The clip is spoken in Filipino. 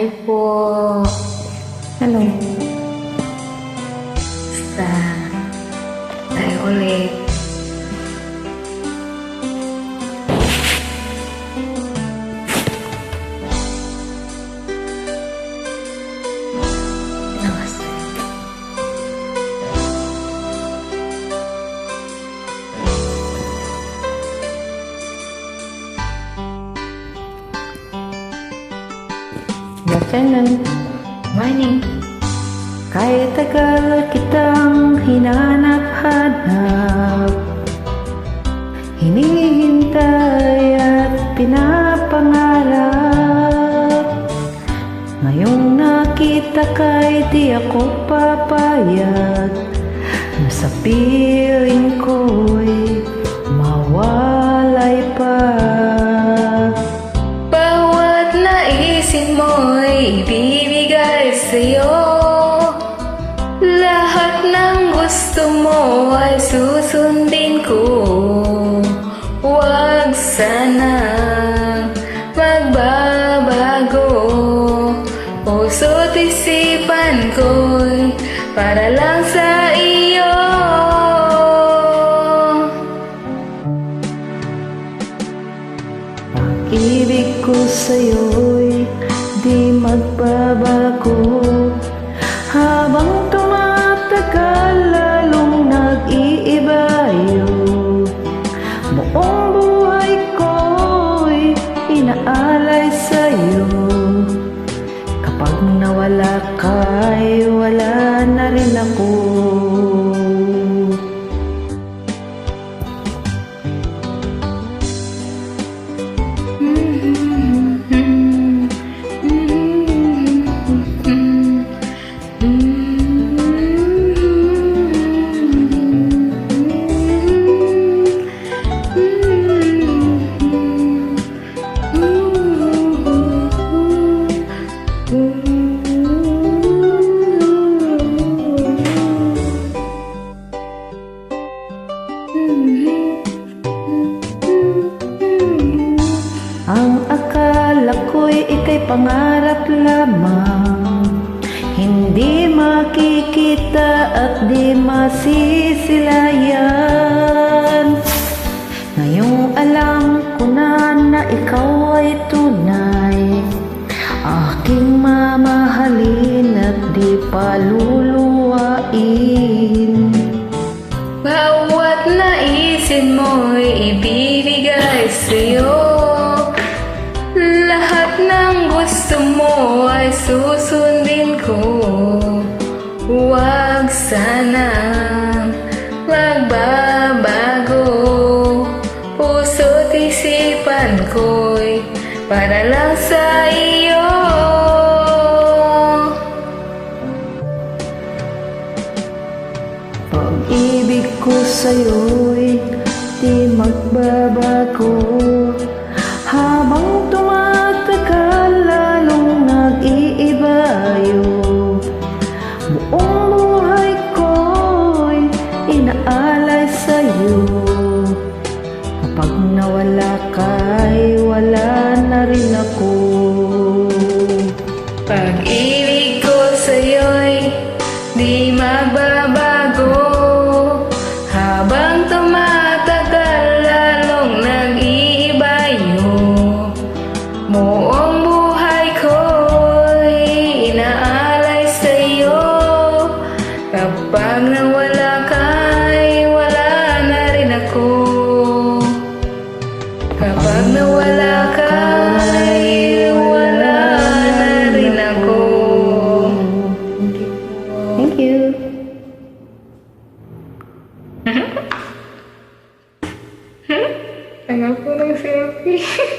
Hi po. Hello. Basta. Tayo ulit. Namaste. Good afternoon. Morning. Kahit tagal kitang hinanap-hanap, hinihintay at pinapangarap, ngayong nakita ka'y di ako papayag na sa piling ko'y mawalay pa. Bawat naisin mo'y ibibigay sa'yo. Lahat ng gusto mo ay susundin ko. Huwag sana magbabago. Puso't isipan ko'y para lang sa iyo. Pag-ibig ko sa'yo'y di magbabago. Habang tumatagal, lalong nag-iiba yun. Buong buhay ko'y inaalay sa'yo. Kapag nawala ka'y wala na rin ako. Ang akala ko'y ika'y pangarap lamang, hindi makikita at di masisilayan. Ngayong alam ko na ikaw ay tunay, aking mamahalin at di paluluwain. Bawat naisin mo'y ibibigay sa'yo. Lahat ng gusto mo ay susundin ko. Huwag sanang magbabago. Puso't isipan ko'y para lang sa iyo. Pag-ibig ko sa'yo'y di magbabago. Habang tumatagal, lalong nag-iiba yun. Buong buhay ko'y inaalay sa'yo. Kapag nawala ka'y wala na rin ako. Pag-ibig ko sa'yo'y di magbabago. Habang tumatagal, lalong nag-iiba yun. Buong buhay ko'y inaalay sa'yo. Kapag nawala ka'y wala na rin ako. Kapag nawala ka'y wala na rin ako. Thank you. Tagal po ng selfie.